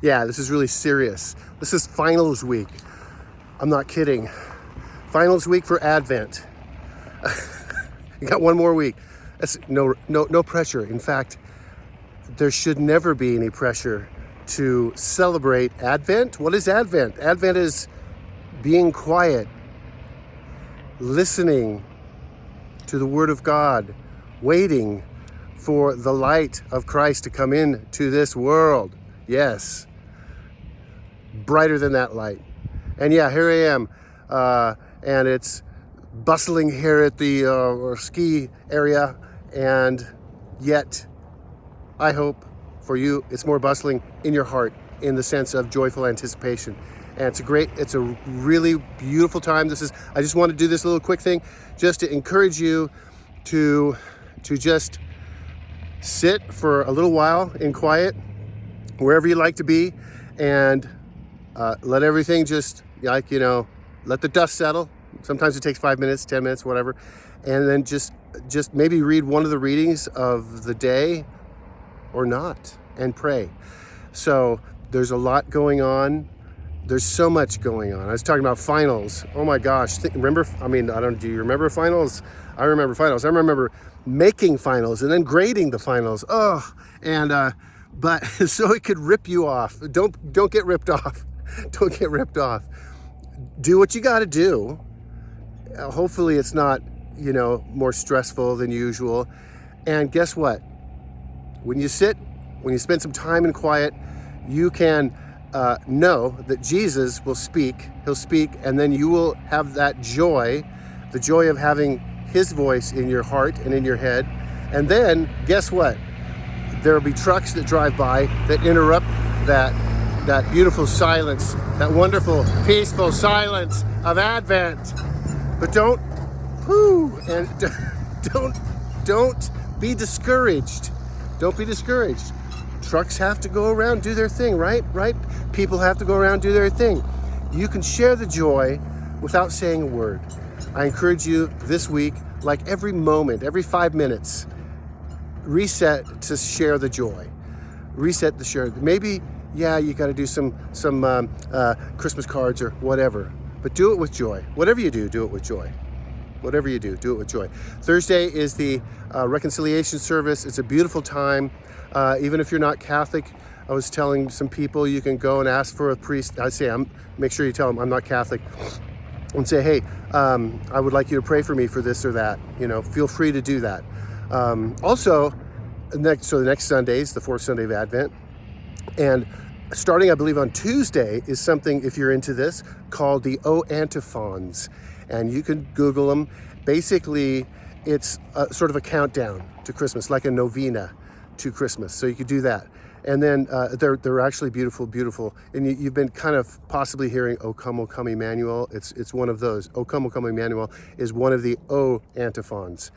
Yeah, this is really serious. This is finals week. I'm not kidding. Finals week for Advent. You got one more week. That's no pressure. In fact, there should never be any pressure to celebrate Advent. What is Advent? Advent is being quiet, listening to the Word of God, waiting for the light of Christ to come into this world. Yes, brighter than that light. And yeah, here I am, and it's bustling here at the ski area, and yet I hope for you it's more bustling in your heart in the sense of joyful anticipation. And it's a really beautiful time. I just want to do this little quick thing just to encourage you to just sit for a little while in quiet, wherever you like to be, and let everything just, let the dust settle. Sometimes it takes 5 minutes, 10 minutes, whatever. And then just maybe read one of the readings of the day or not, and pray. So there's a lot going on. There's so much going on. I was talking about finals. Oh my gosh. Do you remember finals? I remember finals. I remember making finals and then grading the finals. But so it could rip you off. Don't get ripped off. Don't get ripped off. Do what you got to do. Hopefully it's not, more stressful than usual. And guess what? When you spend some time in quiet, you can know that Jesus will speak. He'll speak, and then you will have that joy, the joy of having His voice in your heart and in your head. And then, guess what? There will be trucks that drive by that interrupt that beautiful silence, that wonderful, peaceful silence of Advent. But don't be discouraged. Don't be discouraged. Trucks have to go around, do their thing, right? People have to go around, do their thing. You can share the joy without saying a word. I encourage you this week, like every moment, every 5 minutes, reset to share the joy. Reset to share. Maybe, you got to do some Christmas cards or whatever, but do it with joy. Whatever you do it with joy. Whatever you do it with joy. Thursday is the reconciliation service. It's a beautiful time. Even if you're not Catholic, I was telling some people you can go and ask for a priest. Make sure you tell them I'm not Catholic, and say, hey, I would like you to pray for me for this or that. Feel free to do that. Also, the next Sunday is the fourth Sunday of Advent, and starting, I believe, on Tuesday is something, if you're into this, called the O Antiphons, and you can Google them. Basically, it's sort of a countdown to Christmas, like a novena to Christmas. So you could do that. And then they're actually beautiful. And you've been kind of possibly hearing, O come, Emmanuel. It's one of those. O come, Emmanuel is one of the O antiphons.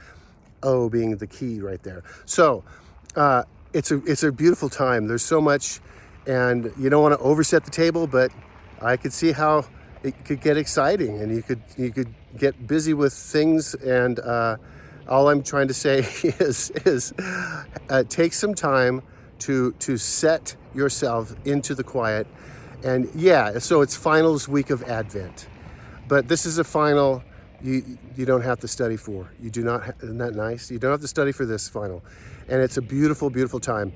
O being the key right there. So it's a beautiful time. There's so much, and you don't want to overset the table, but I could see how it could get exciting, and you could get busy with things. And all I'm trying to say is take some time to set yourself into the quiet. And so it's finals week of Advent, but this is a final you don't have to study for. You do not. Isn't that nice? You don't have to study for this final, and it's a beautiful time.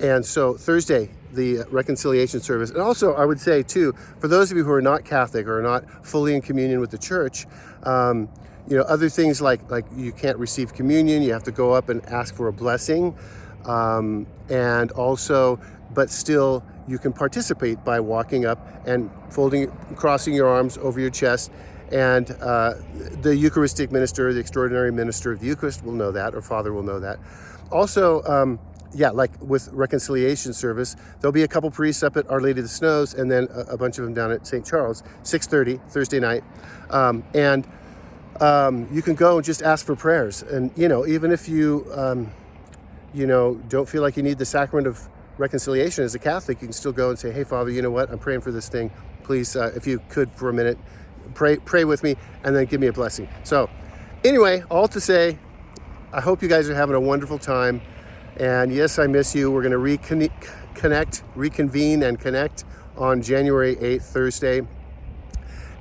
And so Thursday, the reconciliation service. And also, I would say too, for those of you who are not Catholic or are not fully in communion with the church, other things like you can't receive communion, you have to go up and ask for a blessing, and also, but still you can participate by walking up and crossing your arms over your chest, and the Eucharistic minister, the extraordinary minister of the Eucharist will know that, or Father will know that. Also, like with reconciliation service, there'll be a couple priests up at Our Lady of the Snows, and then a bunch of them down at St. Charles, 6:30 Thursday night, and you can go and just ask for prayers. And even if you don't feel like you need the sacrament of reconciliation as a Catholic, you can still go and say, hey, Father, you know what? I'm praying for this thing. Please, if you could for a minute, pray with me, and then give me a blessing. So anyway, all to say, I hope you guys are having a wonderful time. And yes, I miss you. We're going to reconvene and connect on January 8th, Thursday.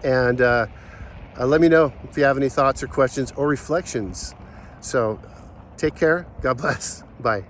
And let me know if you have any thoughts or questions or reflections. So take care. God bless. Bye.